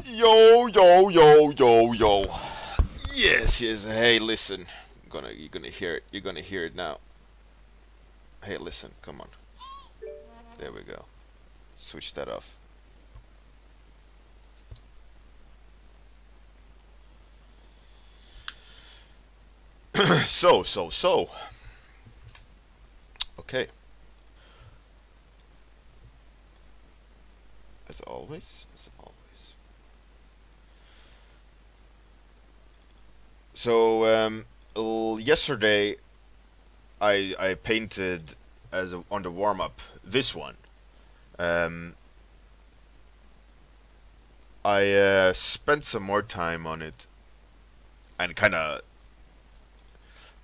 Yo, yo, yo, yo, yo. Yes, yes. Hey, listen. You're gonna hear it. You're gonna hear it now. Hey, listen. Come on. There we go. Switch that off. So. Okay. As always. As always. So, yesterday I painted on the warm up this one. Um, I spent some more time on it and kind of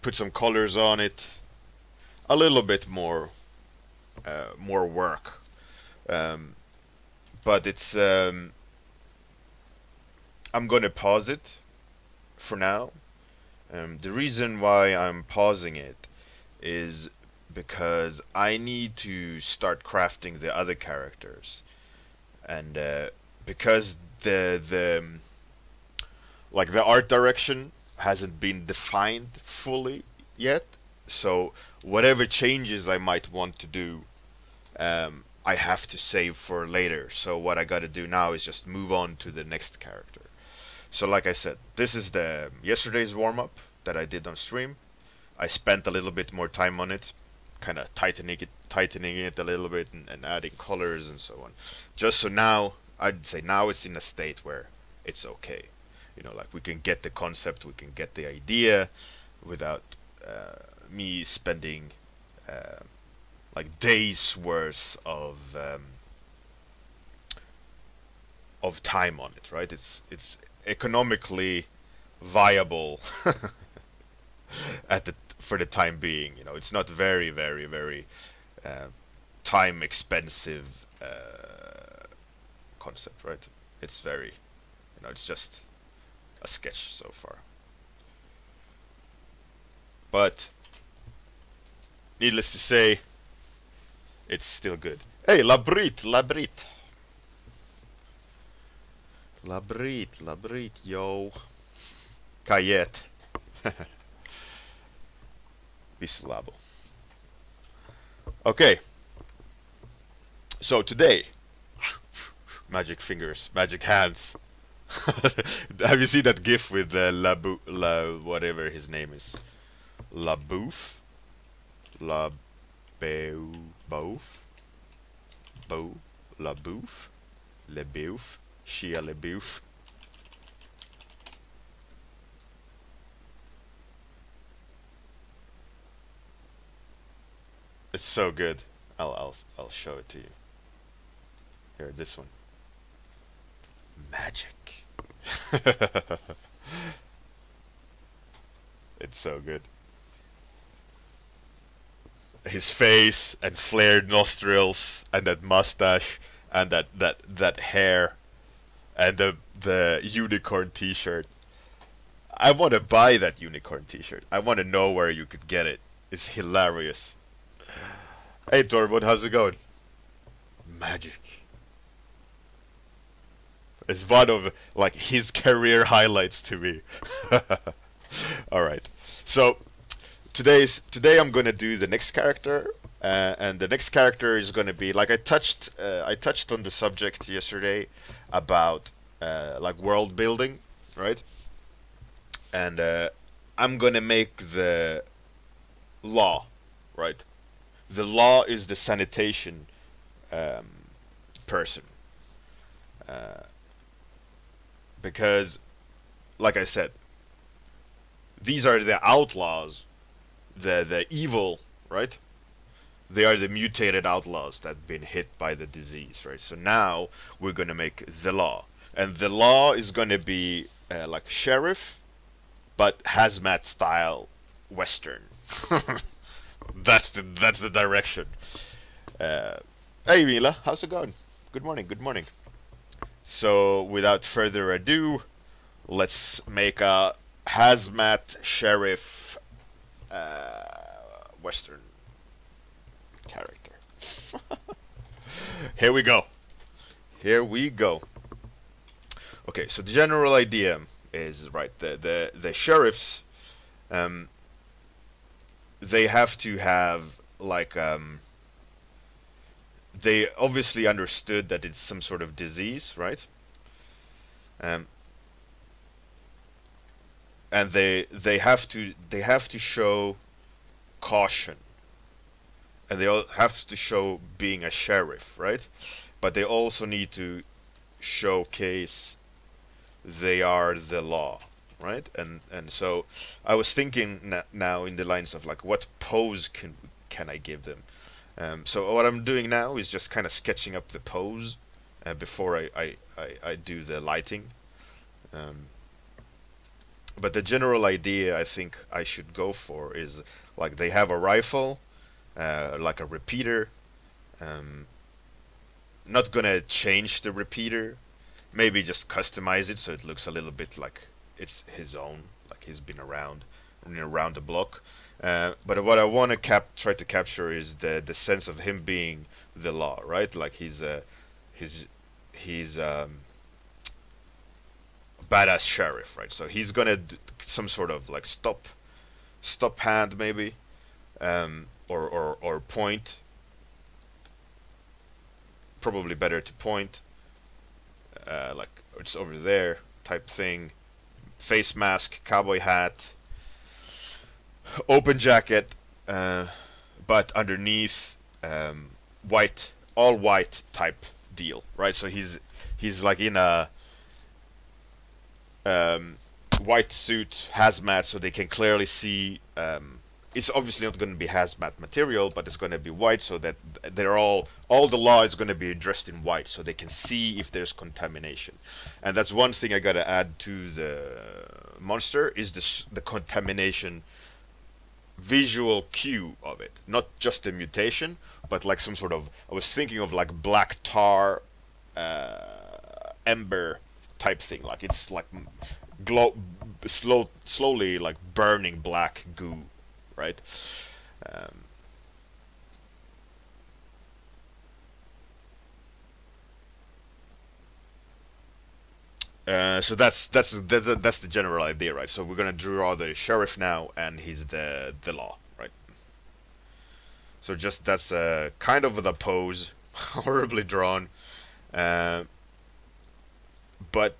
put some colors on it, a little bit more work. Um, but it's I'm gonna pause it for now. The reason why I'm pausing it is because I need to start crafting the other characters, and because the art direction hasn't been defined fully yet, so whatever changes I might want to do, I have to save for later. So what I gotta do now is just move on to the next character. So like I said, this is the yesterday's warm-up that I did on stream. I spent a little bit more time on it, kind of tightening it a little bit and adding colors and so on. Just so now, I'd say now it's in a state where it's okay. You know, like we can get the concept, we can get the idea without me spending like days worth of time on it, right? It's economically viable for the time being. You know, it's not very uh, time expensive concept, right? It's very, it's just a sketch so far. But needless to say, it's still good. Hey, Labrit, yo. Kayet. Bislabo. Okay. So today, magic fingers, magic hands. Have you seen that GIF with whatever his name is? Laboof? Laboof? Bo? Laboof? Leboof? Shia Leboof? It's so good. I'll show it to you. Here, this one. Magic. It's so good. His face and flared nostrils and that mustache and that hair and the unicorn T-shirt. I want to buy that unicorn T-shirt. I want to know where you could get it. It's hilarious. Hey Tormod, how's it going? Magic. It's one of like his career highlights to me. All right. So today I'm gonna do the next character, and the next character is gonna be like I touched on the subject yesterday about like world building, right? And I'm gonna make the law, right? The law is the sanitation person, because, like I said, these are the outlaws, the evil, right? They are the mutated outlaws that've been hit by the disease, right? So now we're gonna make the law, and the law is gonna be like sheriff, but hazmat style Western. That's the direction. Hey Mila, how's it going? Good morning, good morning. So without further ado, let's make a hazmat sheriff Western character. Here we go. Here we go. Okay, so the general idea is right. The sheriffs, um, they have to have like they obviously understood that it's some sort of disease, right? Um, and they have to show caution, and they all have to show being a sheriff, right? But they also need to showcase they are the law, right? And so I was thinking now in the lines of like, what pose can I give them? So what I'm doing now is just kind of sketching up the pose before I do the lighting. Um, but the general idea I think I should go for is like they have a rifle, like a repeater. Um, Not gonna change the repeater. Maybe just customize it so it looks a little bit like it's his own, like he's been around the block. But what I want to try to capture is the sense of him being the law, right? Like he's a badass sheriff, right? So he's gonna some sort of like stop hand maybe, or point. Probably better to point, like it's over there type thing. Face mask, cowboy hat, open jacket, but underneath white, all white type deal, right? So he's like in a white suit, hazmat, so they can clearly see. It's obviously not going to be hazmat material, but it's going to be white, so that they're all the law is going to be dressed in white, so they can see if there's contamination. And that's one thing I got to add to the monster is the contamination visual cue of it, not just a mutation, but like some sort of. I was thinking of like black tar, ember type thing, like it's like slowly like burning black goo, right? Um, so that's the general idea, right? So we're gonna draw the sheriff now, and he's the law, right? So just that's kind of the pose, horribly drawn, uh, but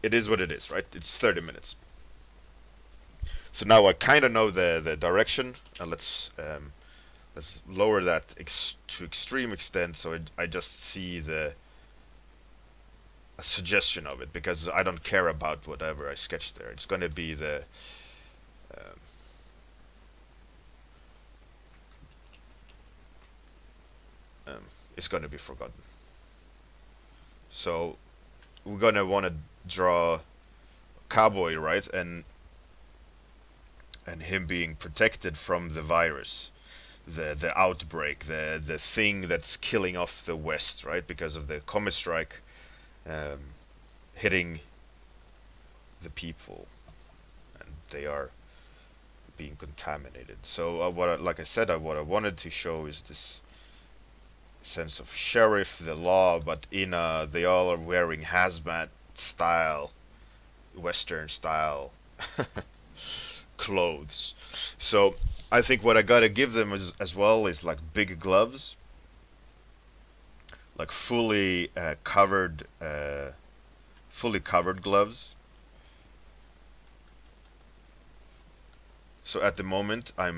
it is what it is, right? It's 30 minutes. So now I kind of know the direction, and let's lower that to extreme extent, so I just see a suggestion of it, because I don't care about whatever I sketched there. It's going to be um, um, it's going to be forgotten. So we're going to want to draw cowboy, right? And him being protected from the virus, the outbreak, the thing that's killing off the West, right? Because of the comet strike hitting the people, and they are being contaminated. So like I said, what I wanted to show is this sense of sheriff, the law, but they all are wearing hazmat style, Western style clothes. So I think what I gotta give them as well is like big gloves, like fully covered gloves. So at the moment I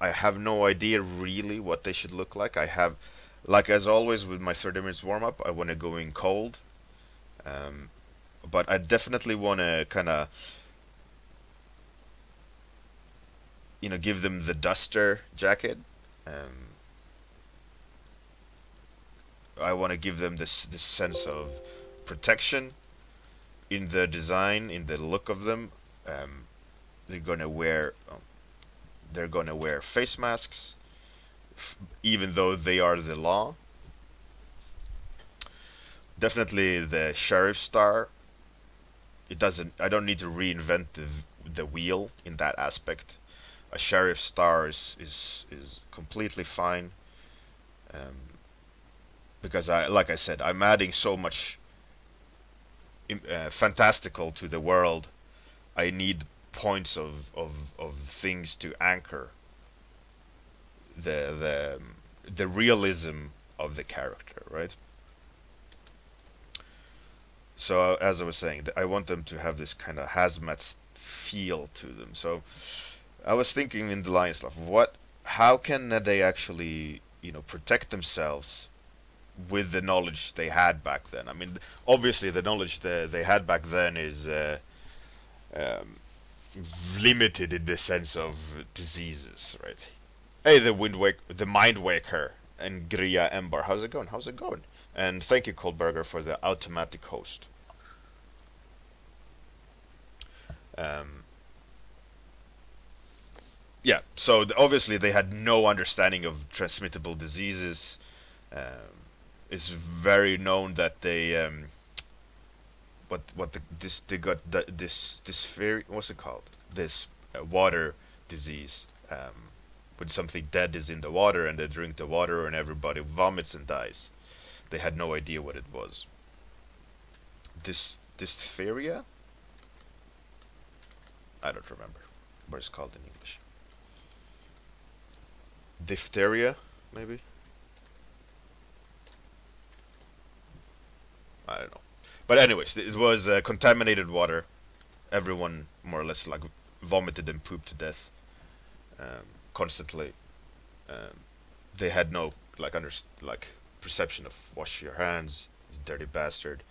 have no idea really what they should look like. I have, like as always with my 30 minutes warm up, I want to go in cold, but I definitely want to kind of give them the duster jacket. I want to give them this sense of protection in the design, in the look of them. They're gonna wear face masks, even though they are the law. Definitely the sheriff star. I don't need to reinvent the wheel in that aspect. A sheriff star is completely fine, because like I said, I'm adding so much fantastical to the world, I need points of things to anchor the realism of the character, right? So as I was saying, I want them to have this kind of hazmat feel to them. So I was thinking in the lines of how can they actually, protect themselves with the knowledge they had back then? I mean, obviously the knowledge they had back then is um, limited in the sense of diseases, right? Hey, the Mind Waker and Gria Embar, how's it going? How's it going? And thank you, Kohlberger, for the automatic host. Yeah, so obviously they had no understanding of transmittable diseases. It's very known that they they got this very, what's it called? This water disease. When something dead is in the water and they drink the water and everybody vomits and dies. They had no idea what it was. Diphtheria? I don't remember what it's called in English. Diphtheria, maybe? I don't know. But anyways, it was contaminated water. Everyone more or less like vomited and pooped to death constantly. They had no like perception of wash your hands, you dirty bastard.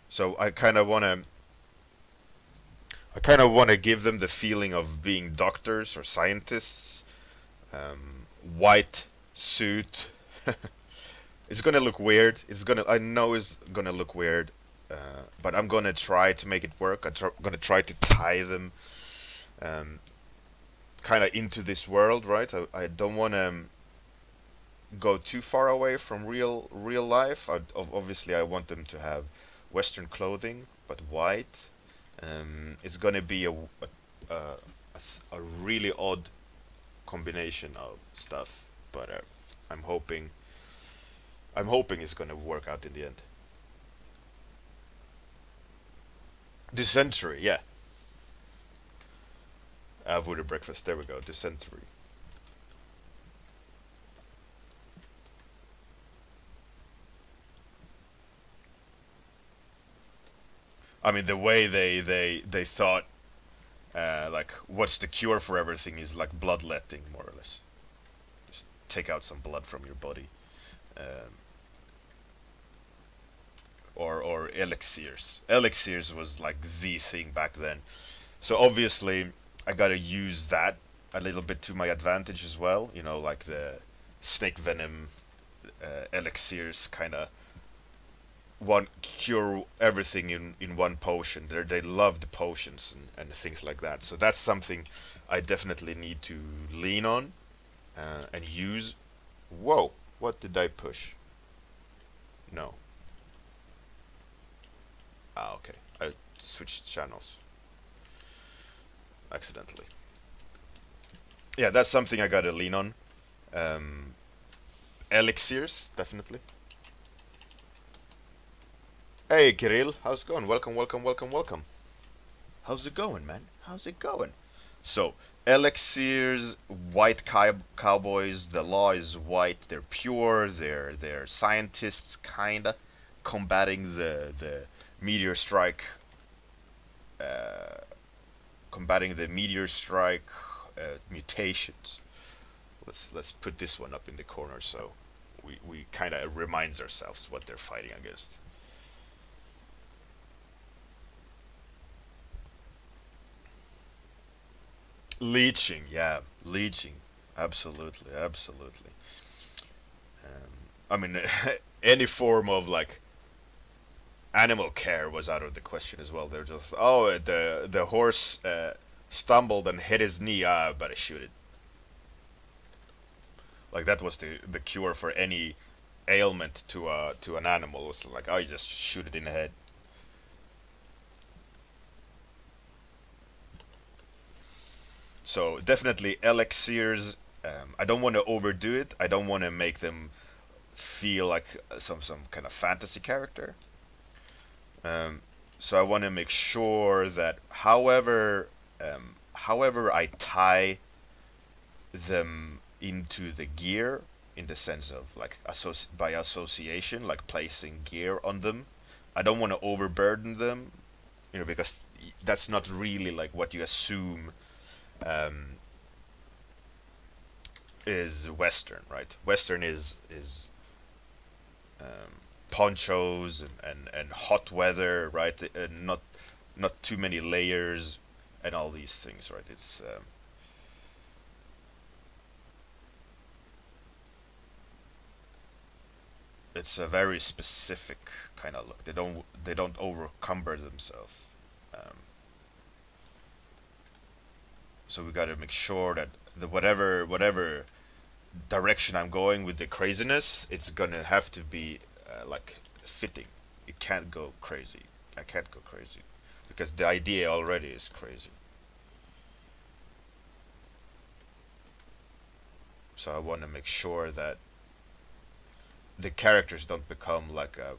So I kind of wanna give them the feeling of being doctors or scientists. White suit. It's gonna look weird. I know it's gonna look weird, but I'm gonna try to make it work. I'm gonna try to tie them, kind of into this world, right? I don't want to go too far away from real life. Obviously, I want them to have Western clothing, but white. It's gonna be a really odd combination of stuff, but I'm hoping it's gonna work out in the end. Dysentery, yeah. Voodoo breakfast. There we go. Dysentery. I mean, the way they thought, like, what's the cure for everything is like bloodletting, more or less. Just take out some blood from your body. Or elixirs. Elixirs was like the thing back then. So obviously, I gotta use that a little bit to my advantage as well. You know, like the snake venom elixirs kind of one cure everything in one potion. They love the potions and things like that. So that's something I definitely need to lean on and use. Whoa, what did I push? No. Ah, okay. I switched channels accidentally. Yeah, that's something I gotta lean on. Elixirs, definitely. Hey, Kirill, how's it going? Welcome, welcome, welcome, welcome. How's it going, man? How's it going? So, elixirs, white cowboys. The law is white. They're pure. They're scientists, kinda combating the meteor strike. Combating the meteor strike mutations. Let's put this one up in the corner so we kind of reminds ourselves what they're fighting against. Leeching, yeah, leeching, absolutely, absolutely. I mean, any form of like animal care was out of the question as well. They're just, oh, the horse stumbled and hit his knee. Ah, I better shoot it. Like that was the cure for any ailment to an animal. It was like, oh, you just shoot it in the head. So definitely elixirs. I don't want to overdo it. I don't want to make them feel like some kind of fantasy character. Um, so I want to make sure that however I tie them into the gear, in the sense of like by association, like placing gear on them, I don't want to overburden them, because that's not really like what you assume um, is Western, right? Western is ponchos and hot weather, right? And not too many layers and all these things, right? It's a very specific kind of look. They don't overcumber themselves. Um, so we got to make sure that the whatever direction I'm going with the craziness, it's gonna have to be like fitting. It can't go crazy. I can't go crazy because the idea already is crazy. So I want to make sure that the characters don't become like a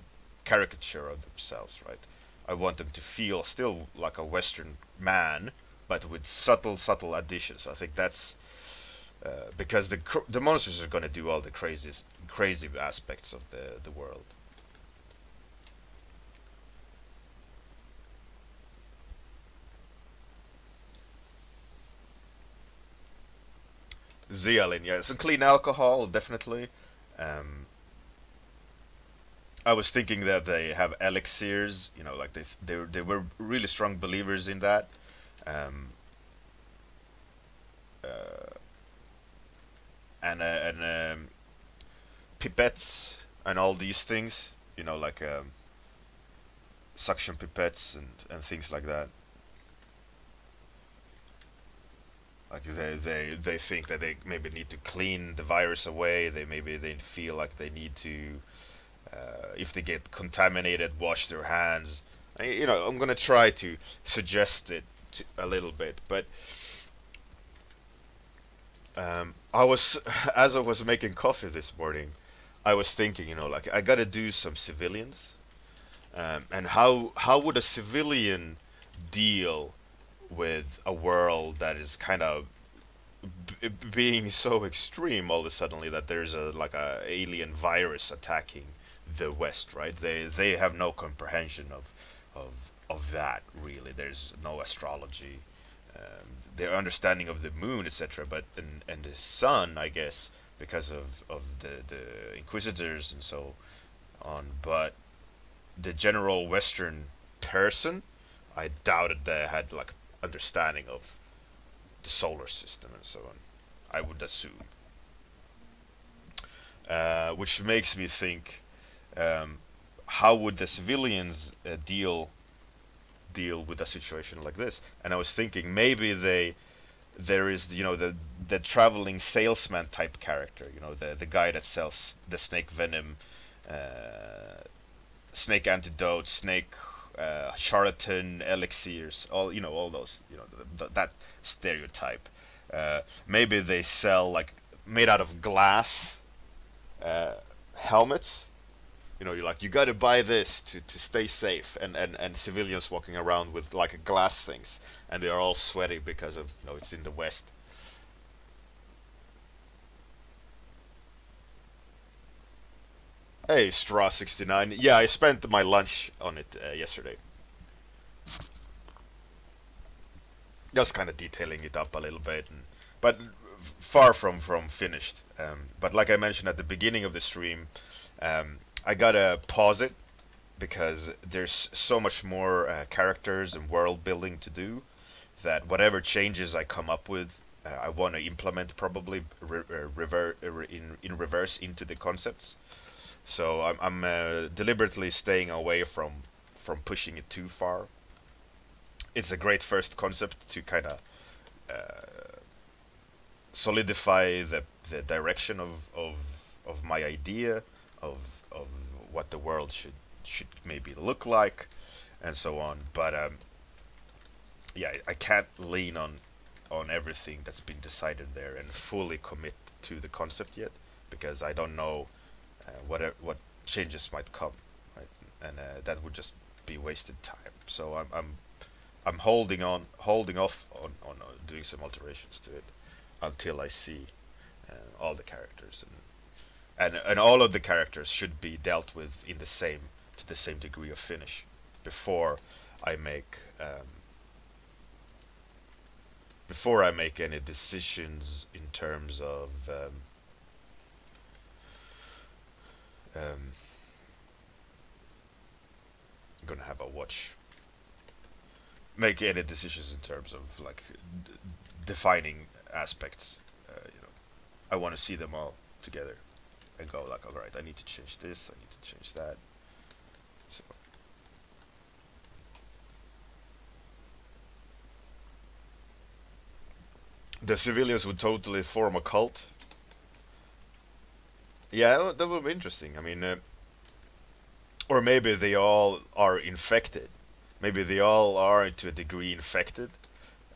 caricature of themselves, right? I want them to feel still like a Western man, but with subtle additions. I think that's because the monsters are going to do all the crazy aspects of the world. Zeolin, yeah, some clean alcohol, definitely. Um, I was thinking that they have elixirs, like they were really strong believers in that. Um, uh, and pipettes and all these things, like suction pipettes and things like that. Like they think that they maybe need to clean the virus away. They feel like they need to, if they get contaminated, wash their hands. I'm gonna try to suggest it a little bit, but I was as I was making coffee this morning, I was thinking, like I gotta do some civilians, and how would a civilian deal with a world that is kind of being so extreme all of a suddenly that there's a alien virus attacking the West, right? They have no comprehension of of that really. There's no astrology, their understanding of the moon, etc. But and the sun, I guess, because of the Inquisitors and so on. But the general Western person, I doubted they had like understanding of the solar system and so on. I would assume, which makes me think, how would the civilians deal with a situation like this? And I was thinking maybe there is the traveling salesman type character, the guy that sells the snake venom, snake antidote, snake charlatan elixirs, all those, that stereotype. Maybe they sell like made out of glass helmets. You got to buy this to stay safe, and civilians walking around with like glass things, and they are all sweaty because of it's in the West. Hey, Straw 69. Yeah, I spent my lunch on it yesterday. Just kind of detailing it up a little bit, but far from finished. But like I mentioned at the beginning of the stream, I gotta pause it because there's so much more characters and world building to do that whatever changes I come up with, I want to implement probably in reverse into the concepts. So I'm deliberately staying away from pushing it too far. It's a great first concept to kind of solidify the direction of my idea of of what the world should maybe look like and so on. But yeah, I can't lean on on everything that's been decided there and fully commit to the concept yet, because I don't know what changes might come, right? And that would just be wasted time. So I'm holding off on doing some alterations to it until I see all the characters, and all of the characters should be dealt with in the same to the same degree of finish before I make any decisions in terms of I'm gonna have a watch. Make any decisions in terms of like defining aspects. I want to see them all together and go like, all right, I need to change this, I need to change that. So the civilians would totally form a cult. Yeah, that would be interesting. I mean, or maybe they all are infected. Maybe they all are to a degree infected,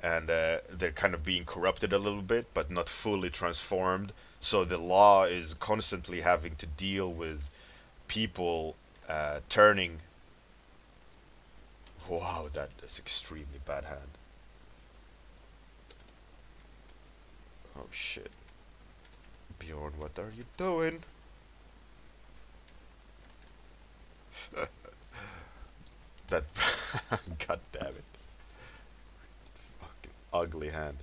and they're kind of being corrupted a little bit, but not fully transformed. So the law is constantly having to deal with people turning. Wow, that is extremely bad hand. Oh shit. Bjorn, what are you doing? That god damn it. Fucking ugly hand.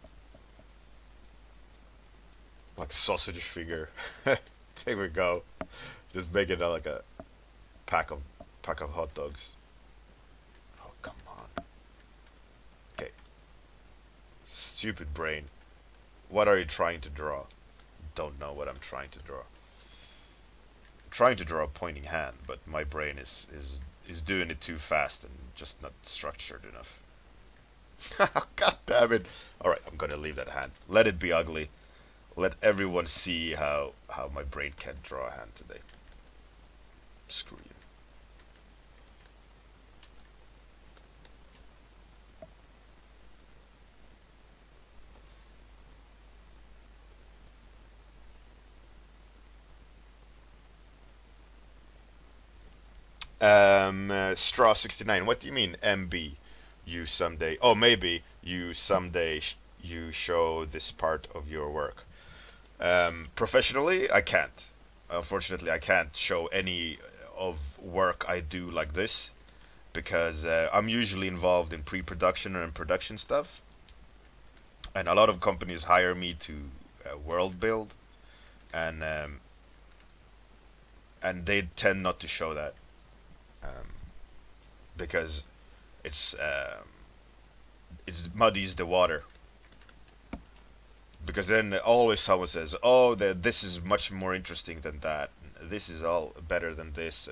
Like sausage figure. There we go. Just make it like a pack of hot dogs. Oh come on. Okay. Stupid brain. What are you trying to draw? Don't know what I'm trying to draw. I'm trying to draw a pointing hand, but my brain is doing it too fast and just not structured enough. God damn it. Alright, I'm gonna leave that hand. Let it be ugly. Let everyone see how my brain can't draw a hand today. Screw you. Straw 69. What do you mean, MB? You someday. Oh, maybe you someday you show this part of your work. Professionally, I can't. Unfortunately, I can't show any of work I do like this because I'm usually involved in pre-production and production stuff, and a lot of companies hire me to world build, and they tend not to show that. Because it's muddies the water. Because then always someone says, "Oh, this is much more interesting than that. This is all better than this,"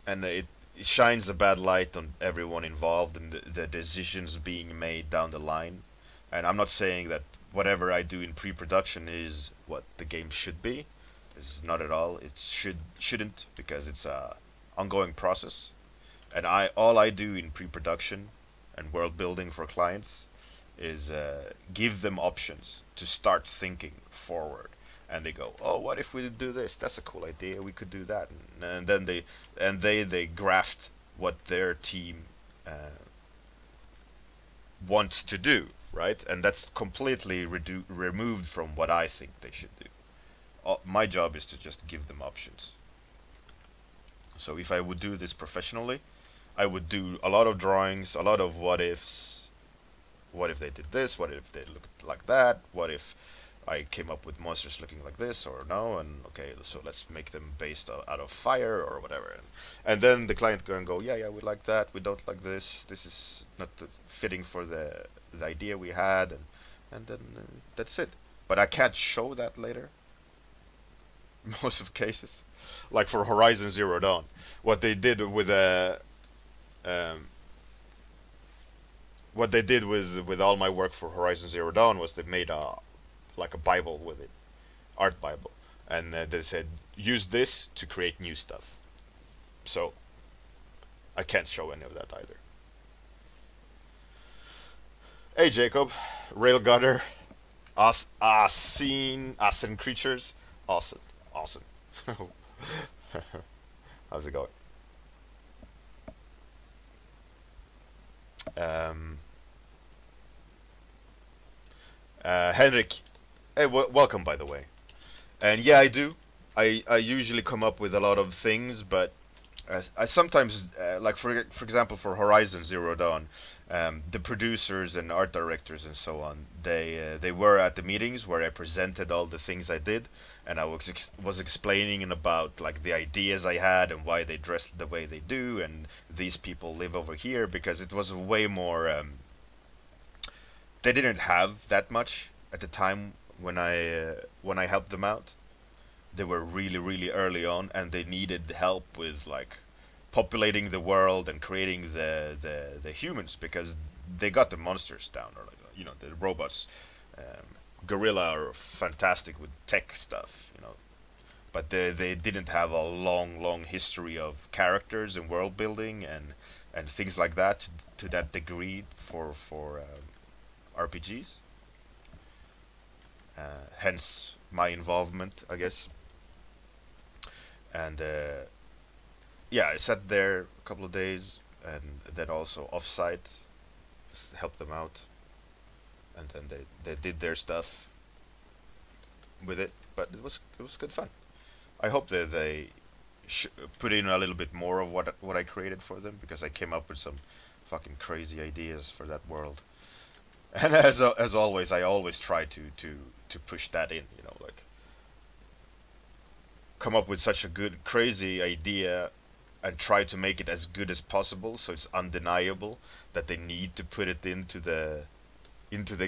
and it shines a bad light on everyone involved and the decisions being made down the line. And I'm not saying that whatever I do in pre-production is what the game should be. It's not at all. It shouldn't, because it's a ongoing process, and all I do in pre-production and world building for clients is give them options to start thinking forward, and they go, "Oh, what if we do this? That's a cool idea. We could do that," and then they graft what their team wants to do, right? And that's completely removed from what I think they should do. My job is to just give them options. So if I would do this professionally, I would do a lot of drawings, a lot of what ifs. What if they did this? What if they looked like that? What if I came up with monsters looking like this or no? And okay, so let's make them based out of fire or whatever. And then the client going go, yeah, we like that. We don't like this. This is not fitting for the idea we had, and then that's it. But I can't show that later. Most of cases, like for Horizon Zero Dawn, what they did with with all my work for Horizon Zero Dawn was they made like a Bible with it, art Bible, and they said use this to create new stuff. So I can't show any of that either. Hey Jacob, Railgunner, Asin creatures, awesome, awesome. How's it going? Um, Henrik, hey, welcome by the way. And yeah, I do. I usually come up with a lot of things, but I sometimes, like for example, for Horizon Zero Dawn, the producers and art directors and so on, they were at the meetings where I presented all the things I did, and I was explaining about like the ideas I had and why they dressed the way they do, and these people live over here because it was way more. They didn't have that much at the time when I helped them out. They were really early on, and they needed help with like populating the world and creating the humans because they got the monsters down, or like, you know, the robots. Gorilla are fantastic with tech stuff, you know, but they didn't have a long history of characters and world building and things like that to that degree for RPGs. Hence my involvement, I guess. And yeah, I sat there a couple of days, and then also offsite, just helped them out, and then they did their stuff with it. But it was good fun. I hope that they put in a little bit more of what I created for them, because I came up with some fucking crazy ideas for that world. And as always, I always try to push that in, you know, like come up with such a good crazy idea and try to make it as good as possible so it's undeniable that they need to put it into the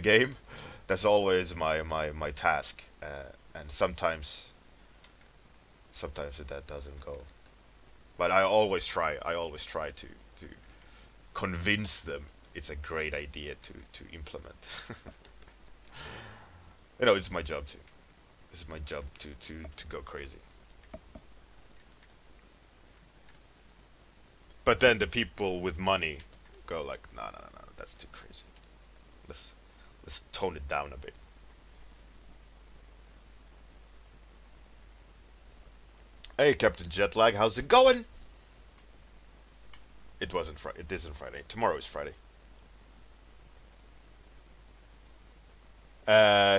game. That's always my task, and sometimes that doesn't go, but I always try to convince them it's a great idea to implement. You know, it's my job to it's my job to go crazy. But then the people with money go like, no, that's too crazy. Let's let's tone it down a bit. Hey, Captain Jetlag, how's it going? It wasn't Friday. It isn't Friday. Tomorrow is Friday.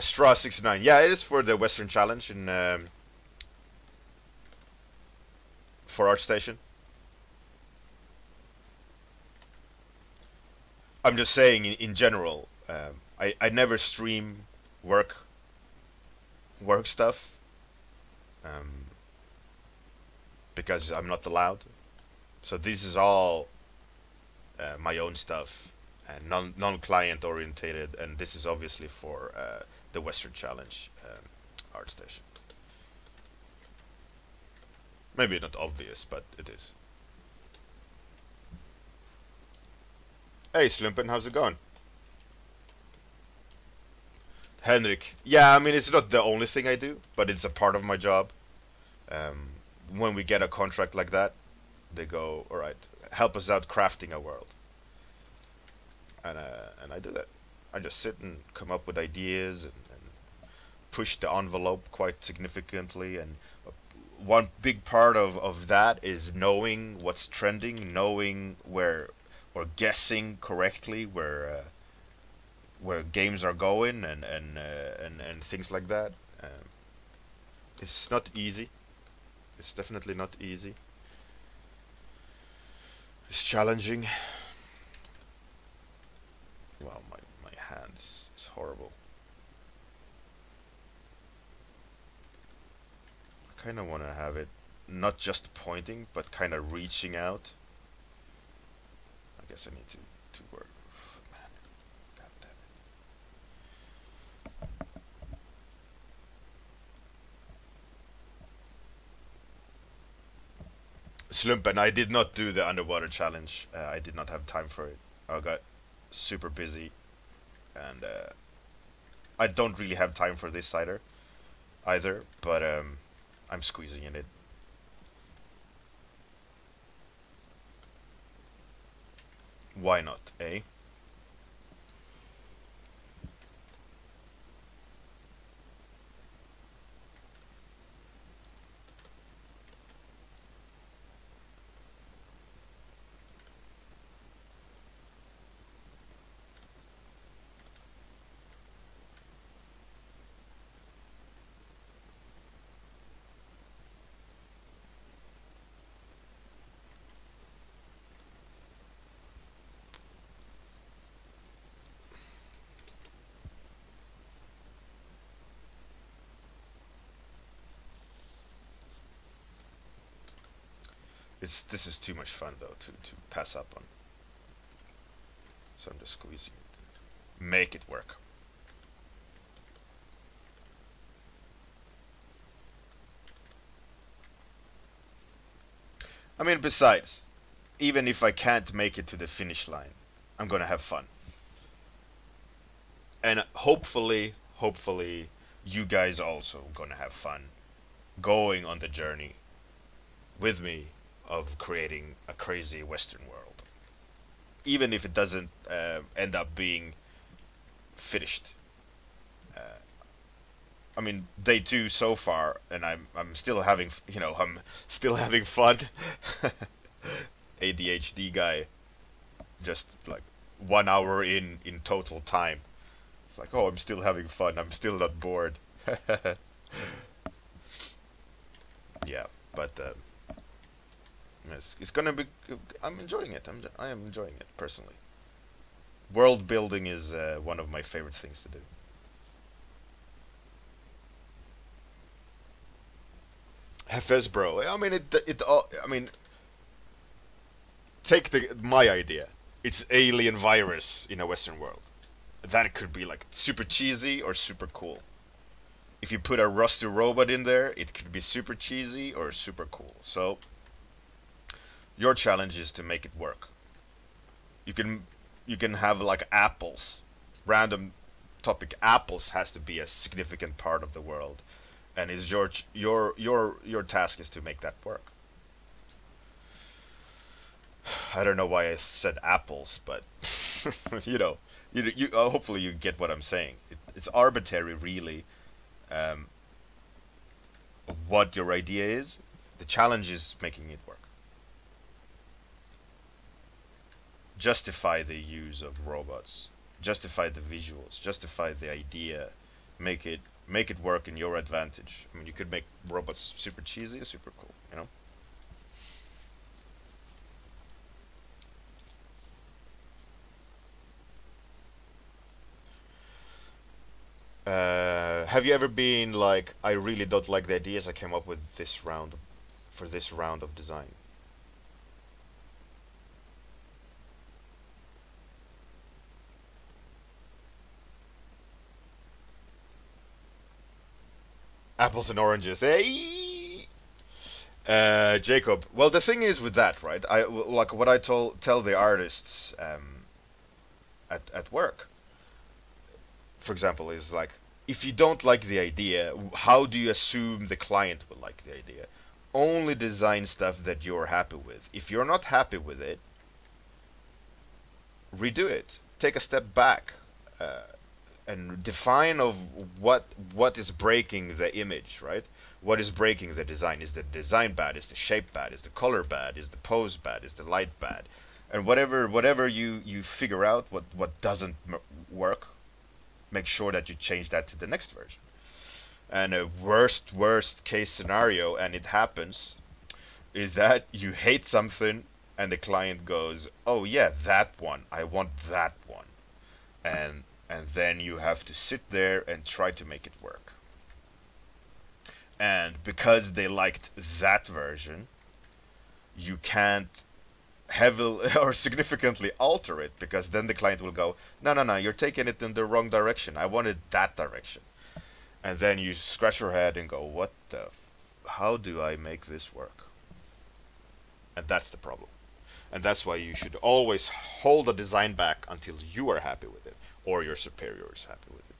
Straw 69. Yeah, it is for the Western Challenge in for ArtStation. I'm just saying in general. I never stream work stuff, um, because I'm not allowed. So this is all my own stuff and non client orientated, and this is obviously for the Western Challenge ArtStation. Maybe not obvious, but it is. Hey Slumpen, how's it going? Henrik, yeah, I mean it's not the only thing I do, but it's a part of my job. Um, when we get a contract like that, they go, all right, help us out crafting a world, and I do that. I just sit and come up with ideas and push the envelope quite significantly. And one big part of that is knowing what's trending, knowing where, or guessing correctly where games are going, and things like that. It's not easy. It's definitely not easy. It's challenging. Wow, my hand is horrible. I kind of want to have it not just pointing, but kind of reaching out. I guess I need to work. Man, god damn it. Slumpen, I did not do the underwater challenge. I did not have time for it. I got super busy, and I don't really have time for this either. But I'm squeezing in it. Why not, eh? This is too much fun though to pass up on. So I'm just squeezing it. Make it work. I mean, besides, even if I can't make it to the finish line, I'm gonna have fun. And hopefully, you guys also gonna have fun going on the journey with me of creating a crazy Western world. Even if it doesn't end up being finished. I mean, day 2 so far, and I'm still having, I'm still having fun. ADHD guy, just like 1 hour in total time. It's like, oh, I'm still having fun. I'm still not bored. Yeah, but it's gonna be. I'm enjoying it. I am enjoying it personally. World building is one of my favorite things to do. FS bro. I mean it all. I mean, take my idea. It's alien virus in a Western world. That could be like super cheesy or super cool. If you put a rusty robot in there, it could be super cheesy or super cool. So your challenge is to make it work. You can have like apples, random topic. Apples has to be a significant part of the world, and is your task is to make that work. I don't know why I said apples, but you hopefully you get what I'm saying. It's arbitrary, really. What your idea is, the challenge is making it work. Justify the use of robots, justify the visuals, justify the idea, make it work in your advantage. I mean, you could make robots super cheesy or super cool, have you ever been like, I really don't like the ideas I came up with for this round of design? Apples and oranges, eh? Jacob. Well, the thing is with that, right? Like what I tell the artists at work, for example, is like, if you don't like the idea, how do you assume the client will like the idea? Only design stuff that you're happy with. If you're not happy with it, redo it. Take a step back and define of what is breaking the image, right? What is breaking the design? Is the design bad? Is the shape bad? Is the color bad? Is the pose bad? Is the light bad? And whatever you figure out what doesn't work, make sure that you change that to the next version. And a worst case scenario, and it happens, is that you hate something and the client goes, oh yeah, that one, I want that one. And then you have to sit there and try to make it work. And because they liked that version, you can't heavily or significantly alter it, because then the client will go, no, you're taking it in the wrong direction. I wanted that direction. And then you scratch your head and go, how do I make this work? And that's the problem. And that's why you should always hold the design back until you are happy with it, or your superior is happy with it.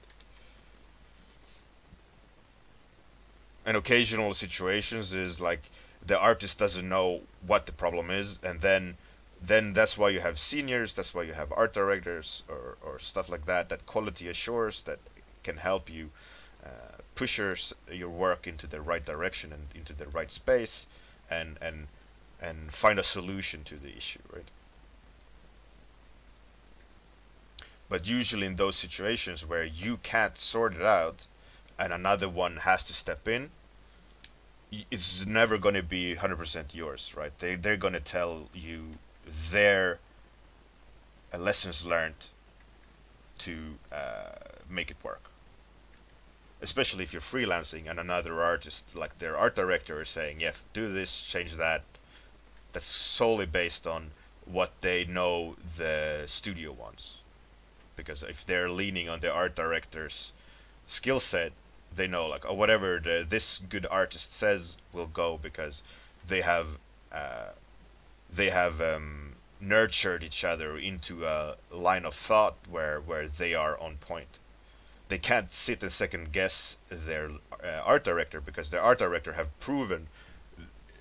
And occasional situations is like the artist doesn't know what the problem is, and then that's why you have seniors, that's why you have art directors or stuff like that, that quality assures, that can help you push your work into the right direction and into the right space, and find a solution to the issue, right? But usually in those situations where you can't sort it out and another one has to step in, it's never going to be 100% yours, right? They're going to tell you their lessons learned to make it work. Especially if you're freelancing and another artist, like their art director, is saying, yeah, do this, change that, that's solely based on what they know the studio wants. Because if they're leaning on the art director's skill set, they know like, oh, whatever this good artist says will go, because they have uh, nurtured each other into a line of thought where they are on point. They can't sit and second guess their art director, because their art director have proven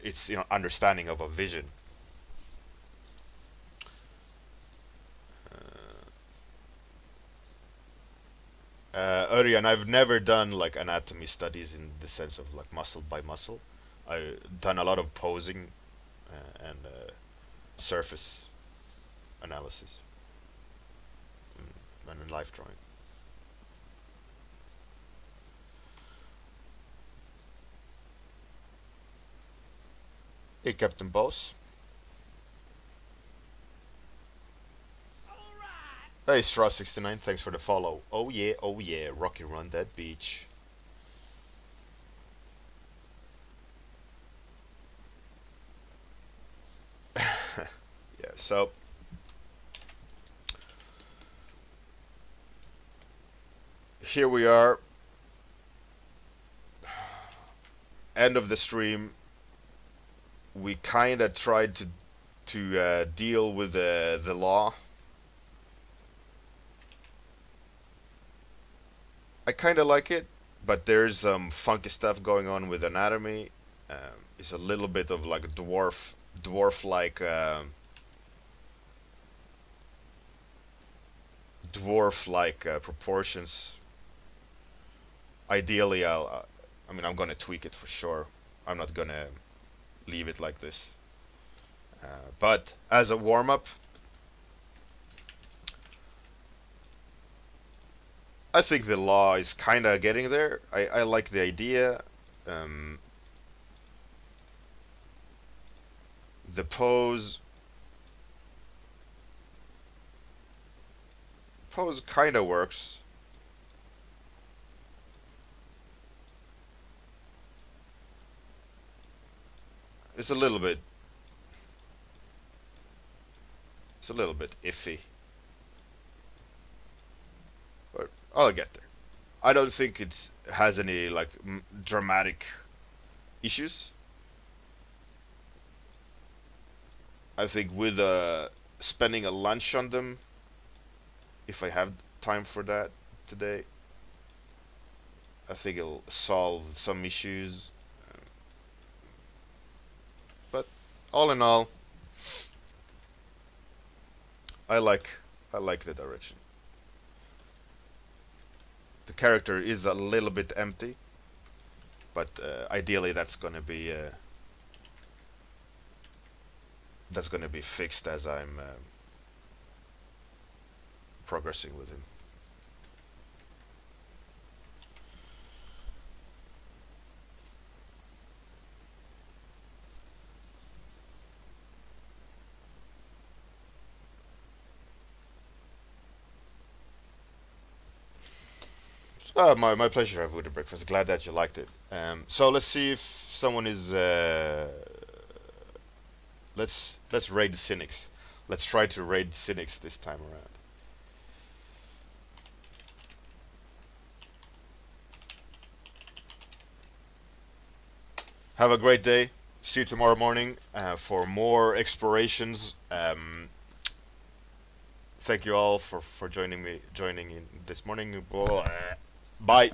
its understanding of a vision. Hurri, and I've never done like anatomy studies in the sense of like muscle by muscle. I've done a lot of posing and surface analysis and in life drawing. Hey, Captain Boss. Hey, Straw69, thanks for the follow. Oh yeah, Rocky Run that beach. Yeah, so here we are. End of the stream. We kinda tried to deal with the law. I kinda like it, but there's some funky stuff going on with anatomy. It's a little bit of like a dwarf-like proportions. Ideally, I mean, I'm gonna tweak it for sure. I'm not gonna leave it like this. But as a warm-up, I think the law is kinda getting there. I like the idea. The pose kinda works. It's a little bit iffy, but I'll get there. I don't think it has any like dramatic issues. I think with spending a lunch on them, if I have time for that today, I think it'll solve some issues. But all in all, I like the direction. The character is a little bit empty, but ideally that's gonna be fixed as I'm progressing with him. My pleasure. Have with the breakfast. Glad that you liked it. So let's see if someone is. Let's raid the cynics. Let's try to raid the cynics this time around. Have a great day. See you tomorrow morning for more explorations. Thank you all for joining in this morning. Bye.